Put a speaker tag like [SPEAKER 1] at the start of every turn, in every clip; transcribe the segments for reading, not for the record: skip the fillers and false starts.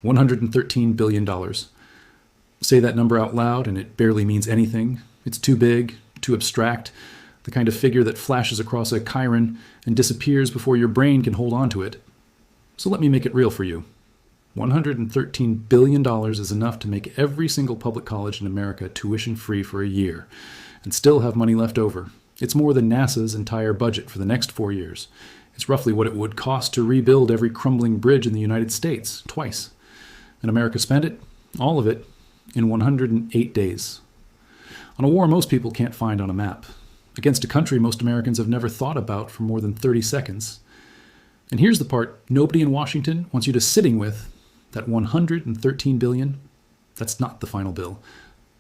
[SPEAKER 1] $113 billion. Say that number out loud and it barely means anything. It's too big, too abstract, the kind of figure that flashes across a chyron and disappears before your brain can hold on to it. So let me make it real for you. $113 billion is enough to make every single public college in America tuition-free for a year, and still have money left over. It's more than NASA's entire budget for the next 4 years. It's roughly what it would cost to rebuild every crumbling bridge in the United States, twice. And America spent it, all of it, in 108 days. On a war most people can't find on a map. Against a country most Americans have never thought about for more than 30 seconds. And here's the part nobody in Washington wants you to sitting with. That $113 billion, that's not the final bill.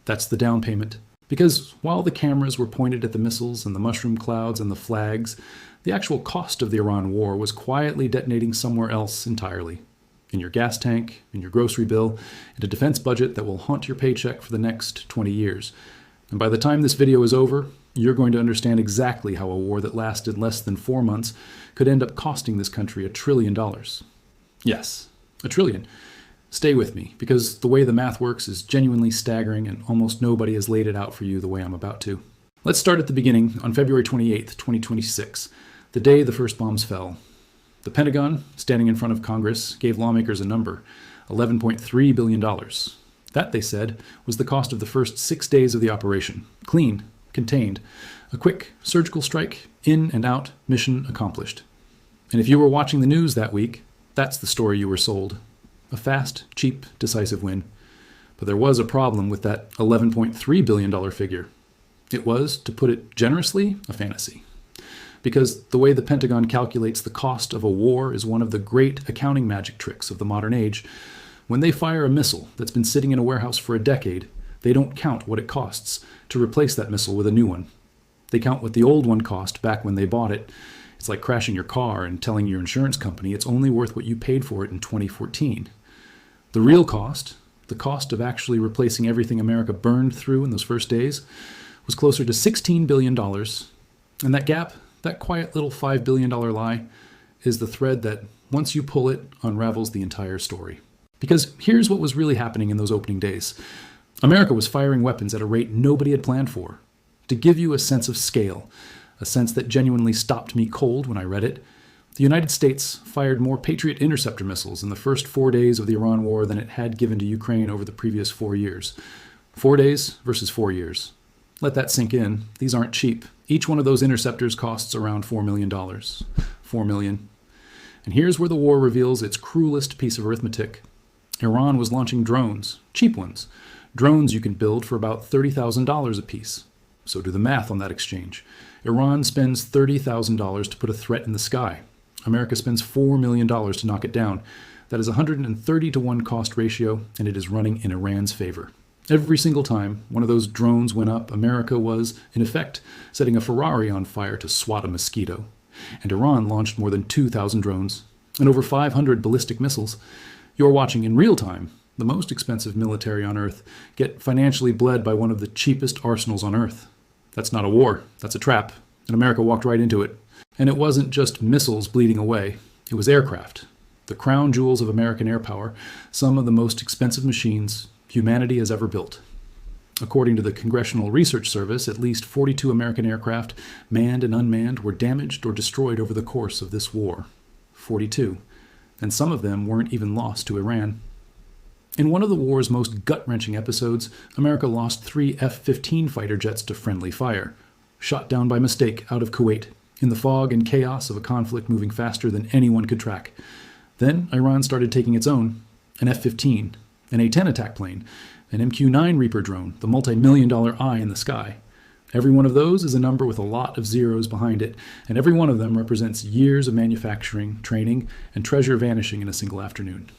[SPEAKER 1] That's the down payment. Because while the cameras were pointed at the missiles and the mushroom clouds and the flags, the actual cost of the Iran war was quietly detonating somewhere else entirely. In your gas tank, in your grocery bill, and a defense budget that will haunt your paycheck for the next 20 years. And by the time this video is over, you're going to understand exactly how a war that lasted less than 4 months could end up costing this country $1 trillion. Yes, $1 trillion. Stay with me, because the way the math works is genuinely staggering and almost nobody has laid it out for you the way I'm about to. Let's start at the beginning on February 28th, 2026, the day the first bombs fell. The Pentagon, standing in front of Congress, gave lawmakers a number, $11.3 billion. That, they said, was the cost of the first 6 days of the operation. Clean, contained, a quick surgical strike, in and out, mission accomplished. And if you were watching the news that week, that's the story you were sold. A fast, cheap, decisive win. But there was a problem with that $11.3 billion figure. It was, to put it generously, a fantasy. Because the way the Pentagon calculates the cost of a war is one of the great accounting magic tricks of the modern age. When they fire a missile that's been sitting in a warehouse for a decade, they don't count what it costs to replace that missile with a new one. They count what the old one cost back when they bought it. It's like crashing your car and telling your insurance company it's only worth what you paid for it in 2014. The real cost, the cost of actually replacing everything America burned through in those first days, was closer to $16 billion. And that gap, that quiet little $5 billion lie, is the thread that, once you pull it, unravels the entire story. Because here's what was really happening in those opening days. America was firing weapons at a rate nobody had planned for. To give you a sense of scale, a sense that genuinely stopped me cold when I read it, the United States fired more Patriot interceptor missiles in the first 4 days of the Iran war than it had given to Ukraine over the previous 4 years. 4 days versus 4 years. Let that sink in. These aren't cheap. Each one of those interceptors costs around $4 million. $4 million. And here's where the war reveals its cruelest piece of arithmetic. Iran was launching drones, cheap ones. Drones you can build for about $30,000 a piece. So do the math on that exchange. Iran spends $30,000 to put a threat in the sky. America spends $4 million to knock it down. That is a 130 to 1 cost ratio, and it is running in Iran's favor. Every single time one of those drones went up, America was, in effect, setting a Ferrari on fire to swat a mosquito. And Iran launched more than 2,000 drones and over 500 ballistic missiles. You're watching in real time the most expensive military on Earth get financially bled by one of the cheapest arsenals on Earth. That's not a war, that's a trap, and America walked right into it. And it wasn't just missiles bleeding away, it was aircraft. The crown jewels of American air power, some of the most expensive machines humanity has ever built. According to the Congressional Research Service, at least 42 American aircraft, manned and unmanned, were damaged or destroyed over the course of this war. 42. And some of them weren't even lost to Iran. In one of the war's most gut-wrenching episodes, America lost 3 F-15 fighter jets to friendly fire, shot down by mistake out of Kuwait, in the fog and chaos of a conflict moving faster than anyone could track. Then Iran started taking its own, an F-15, an A-10 attack plane, an MQ-9 Reaper drone, the multi-million-dollar eye in the sky. Every one of those is a number with a lot of zeros behind it, and every one of them represents years of manufacturing, training, and treasure vanishing in a single afternoon.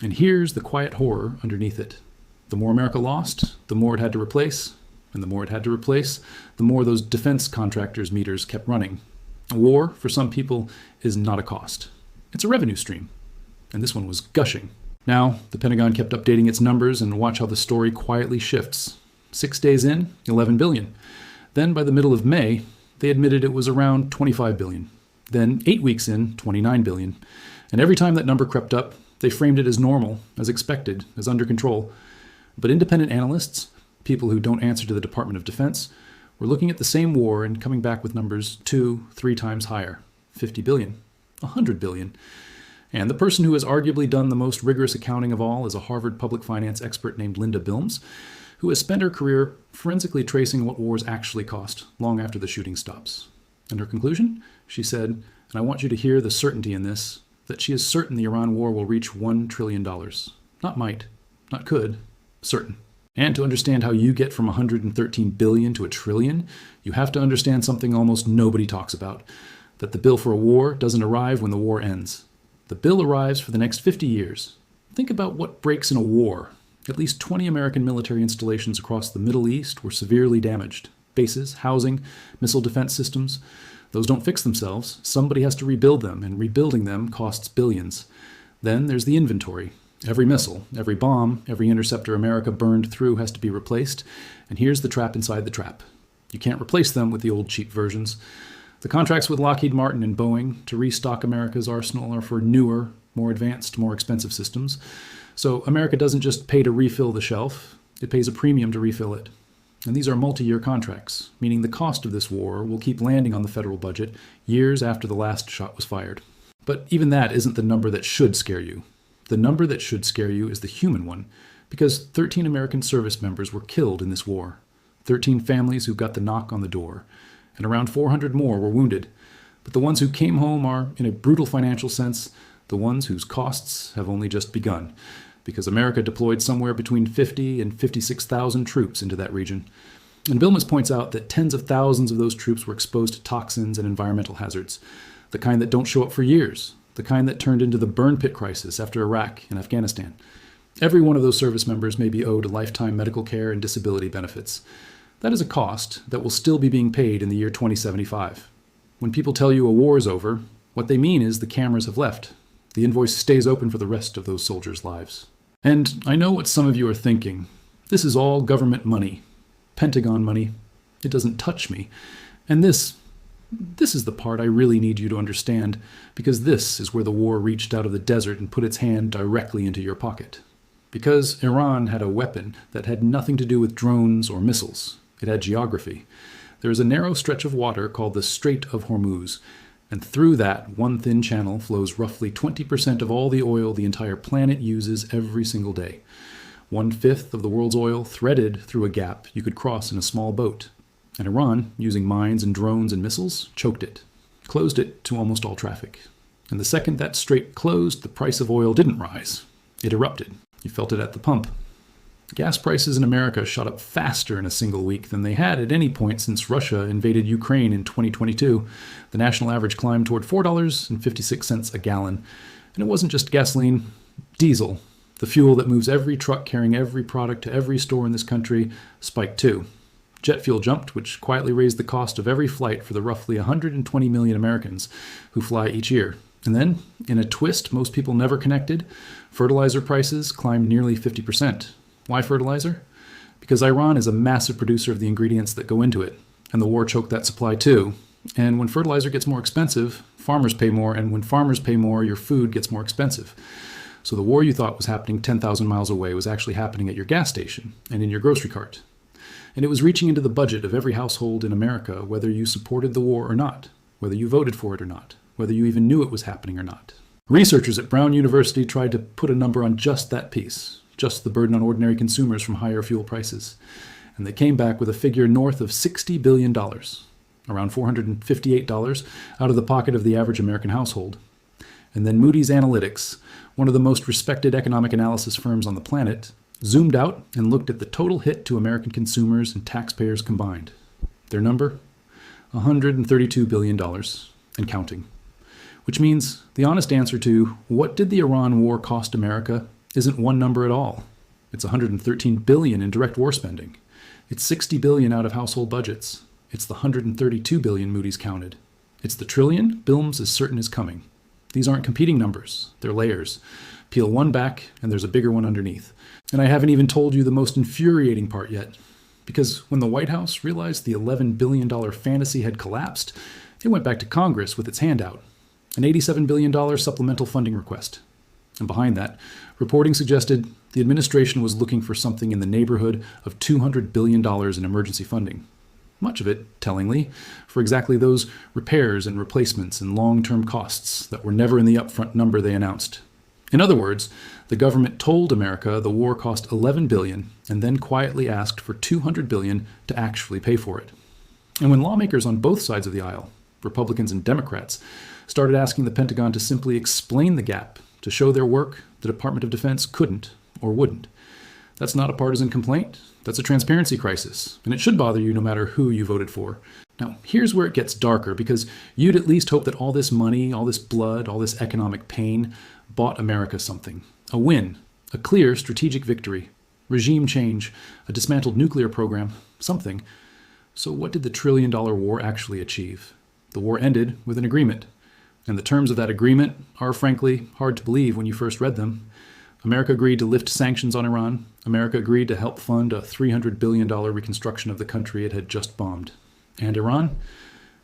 [SPEAKER 1] And here's the quiet horror underneath it. The more America lost, the more it had to replace, and the more it had to replace, the more those defense contractors' meters kept running. A war, for some people, is not a cost. It's a revenue stream. And this one was gushing. Now, the Pentagon kept updating its numbers, and watch how the story quietly shifts. 6 days in, $11 billion. Then, by the middle of May, they admitted it was around $25 billion. Then, 8 weeks in, $29 billion. And every time that number crept up, They framed it as normal, as expected, as under control. But independent analysts, people who don't answer to the Department of Defense, were looking at the same war and coming back with numbers 2-3 times higher. 50 billion, 100 billion. And the person who has arguably done the most rigorous accounting of all is a Harvard public finance expert named Linda Bilmes, who has spent her career forensically tracing what wars actually cost long after the shooting stops. And her conclusion? She said, and I want you to hear the certainty in this, that she is certain the Iran war will reach $1 trillion. Not might, not could, certain. And to understand how you get from 113 billion to a trillion, you have to understand something almost nobody talks about, that the bill for a war doesn't arrive when the war ends. The bill arrives for the next 50 years. Think about what breaks in a war. At least 20 American military installations across the Middle East were severely damaged. Bases, housing, missile defense systems. Those don't fix themselves. Somebody has to rebuild them, and rebuilding them costs billions. Then there's the inventory. Every missile, every bomb, every interceptor America burned through has to be replaced, and here's the trap inside the trap. You can't replace them with the old cheap versions. The contracts with Lockheed Martin and Boeing to restock America's arsenal are for newer, more advanced, more expensive systems. So America doesn't just pay to refill the shelf, it pays a premium to refill it. And these are multi-year contracts, meaning the cost of this war will keep landing on the federal budget years after the last shot was fired. But even that isn't the number that should scare you. The number that should scare you is the human one, because 13 American service members were killed in this war. 13 families who got the knock on the door, and around 400 more were wounded. But the ones who came home are, in a brutal financial sense, the ones whose costs have only just begun, because America deployed somewhere between 50 and 56,000 troops into that region. And Bilmes points out that tens of thousands of those troops were exposed to toxins and environmental hazards, the kind that don't show up for years, the kind that turned into the burn pit crisis after Iraq and Afghanistan. Every one of those service members may be owed lifetime medical care and disability benefits. That is a cost that will still be being paid in the year 2075. When people tell you a war is over, what they mean is the cameras have left. The invoice stays open for the rest of those soldiers' lives. And I know what some of you are thinking. This is all government money. Pentagon money. It doesn't touch me. And this is the part I really need you to understand, because this is where the war reached out of the desert and put its hand directly into your pocket. Because Iran had a weapon that had nothing to do with drones or missiles. It had geography. There is a narrow stretch of water called the Strait of Hormuz, and through that one thin channel flows roughly 20% of all the oil the entire planet uses every single day. 1/5 of the world's oil threaded through a gap you could cross in a small boat. And Iran, using mines and drones and missiles, choked it, closed it to almost all traffic. And the second that strait closed, the price of oil didn't rise. It erupted. You felt it at the pump. Gas prices in America shot up faster in a single week than they had at any point since Russia invaded Ukraine in 2022. The national average climbed toward $4.56 a gallon. And it wasn't just gasoline, diesel, the fuel that moves every truck carrying every product to every store in this country, spiked too. Jet fuel jumped, which quietly raised the cost of every flight for the roughly 120 million Americans who fly each year. And then, in a twist most people never connected, fertilizer prices climbed nearly 50%. Why fertilizer? Because Iran is a massive producer of the ingredients that go into it, and the war choked that supply too. And when fertilizer gets more expensive, farmers pay more, and when farmers pay more, your food gets more expensive. So the war you thought was happening 10,000 miles away was actually happening at your gas station and in your grocery cart. And it was reaching into the budget of every household in America, whether you supported the war or not, whether you voted for it or not, whether you even knew it was happening or not. Researchers at Brown University tried to put a number on just that piece, just the burden on ordinary consumers from higher fuel prices. And they came back with a figure north of $60 billion, around $458 out of the pocket of the average American household. And then Moody's Analytics, one of the most respected economic analysis firms on the planet, zoomed out and looked at the total hit to American consumers and taxpayers combined. Their number? $132 billion and counting. Which means the honest answer to what did the Iran war cost America isn't one number at all. It's $113 billion in direct war spending. It's $60 billion out of household budgets. It's the $132 billion Moody's counted. It's the trillion Bilmes is certain is coming. These aren't competing numbers. They're layers. Peel one back, and there's a bigger one underneath. And I haven't even told you the most infuriating part yet. Because when the White House realized the $11 billion fantasy had collapsed, it went back to Congress with its hand out. An $87 billion supplemental funding request. And behind that, reporting suggested the administration was looking for something in the neighborhood of $200 billion in emergency funding. Much of it, tellingly, for exactly those repairs and replacements and long-term costs that were never in the upfront number they announced. In other words, the government told America the war cost $11 billion and then quietly asked for $200 billion to actually pay for it. And when lawmakers on both sides of the aisle, Republicans and Democrats, started asking the Pentagon to simply explain the gap, to show their work, the Department of Defense couldn't or wouldn't. That's not a partisan complaint. That's a transparency crisis, and it should bother you no matter who you voted for. Now, here's where it gets darker, because you'd at least hope that all this money, all this blood, all this economic pain bought America something. A win, a clear strategic victory, regime change, a dismantled nuclear program, something. So what did the trillion-dollar war actually achieve? The war ended with an agreement. And the terms of that agreement are, frankly, hard to believe when you first read them. America agreed to lift sanctions on Iran. America agreed to help fund a $300 billion reconstruction of the country it had just bombed. And Iran?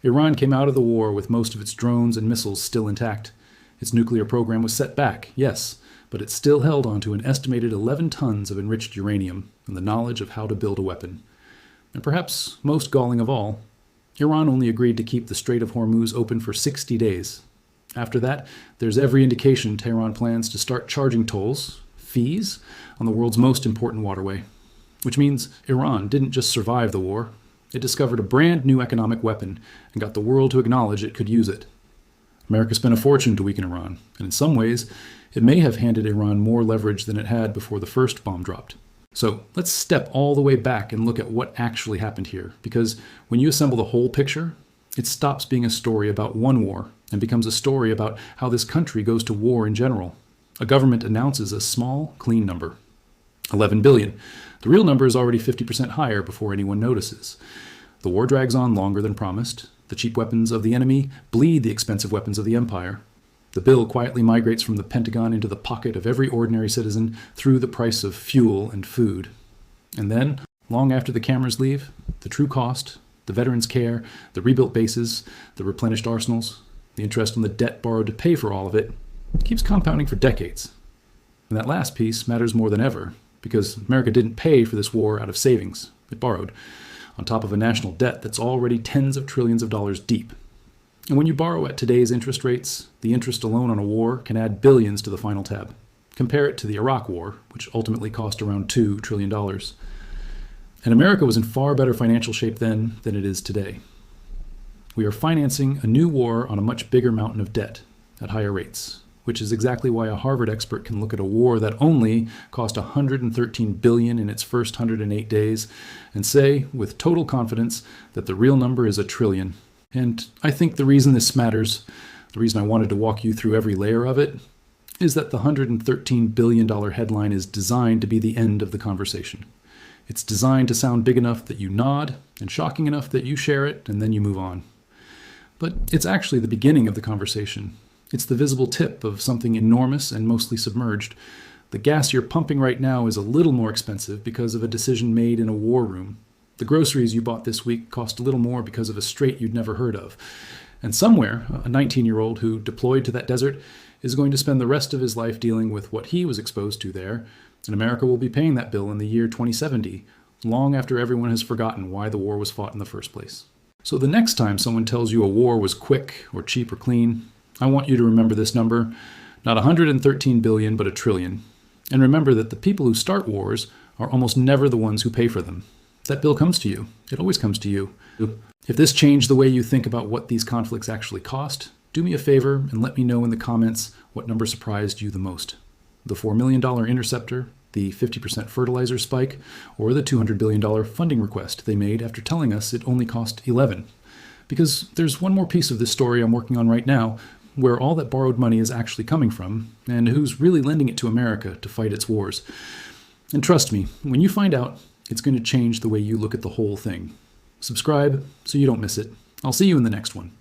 [SPEAKER 1] Iran came out of the war with most of its drones and missiles still intact. Its nuclear program was set back, yes, but it still held on to an estimated 11 tons of enriched uranium and the knowledge of how to build a weapon. And perhaps most galling of all, Iran only agreed to keep the Strait of Hormuz open for 60 days. After that, there's every indication Tehran plans to start charging tolls, fees, on the world's most important waterway. Which means Iran didn't just survive the war, it discovered a brand new economic weapon and got the world to acknowledge it could use it. America spent a fortune to weaken Iran, and in some ways, it may have handed Iran more leverage than it had before the first bomb dropped. So let's step all the way back and look at what actually happened here, because when you assemble the whole picture, it stops being a story about one war and becomes a story about how this country goes to war in general. A government announces a small, clean number. 11 billion. The real number is already 50% higher before anyone notices. The war drags on longer than promised. The cheap weapons of the enemy bleed the expensive weapons of the empire. The bill quietly migrates from the Pentagon into the pocket of every ordinary citizen through the price of fuel and food. And then, long after the cameras leave, the true cost, the veterans' care, the rebuilt bases, the replenished arsenals, the interest on the debt borrowed to pay for all of it, keeps compounding for decades. And that last piece matters more than ever, because America didn't pay for this war out of savings. It borrowed, on top of a national debt that's already tens of trillions of dollars deep. And when you borrow at today's interest rates, the interest alone on a war can add billions to the final tab. Compare it to the Iraq War, which ultimately cost around $2 trillion. And America was in far better financial shape then than it is today. We are financing a new war on a much bigger mountain of debt at higher rates, which is exactly why a Harvard expert can look at a war that only cost $113 billion in its first 108 days and say with total confidence that the real number is $1 trillion. And I think the reason this matters, the reason I wanted to walk you through every layer of it, is that the $113 billion headline is designed to be the end of the conversation. It's designed to sound big enough that you nod and shocking enough that you share it and then you move on. But it's actually the beginning of the conversation. It's the visible tip of something enormous and mostly submerged. The gas you're pumping right now is a little more expensive because of a decision made in a war room. The groceries you bought this week cost a little more because of a strait you'd never heard of. And somewhere, a 19-year-old who deployed to that desert is going to spend the rest of his life dealing with what he was exposed to there, and America will be paying that bill in the year 2070, long after everyone has forgotten why the war was fought in the first place. So the next time someone tells you a war was quick or cheap or clean, I want you to remember this number, not 113 billion, but $1 trillion. And remember that the people who start wars are almost never the ones who pay for them. That bill comes to you. It always comes to you. If this changed the way you think about what these conflicts actually cost, do me a favor and let me know in the comments what number surprised you the most. The $4 million interceptor, the 50% fertilizer spike, or the $200 billion funding request they made after telling us it only cost 11. Because there's one more piece of this story I'm working on right now, where all that borrowed money is actually coming from, and who's really lending it to America to fight its wars. And trust me, when you find out, it's going to change the way you look at the whole thing. Subscribe so you don't miss it. I'll see you in the next one.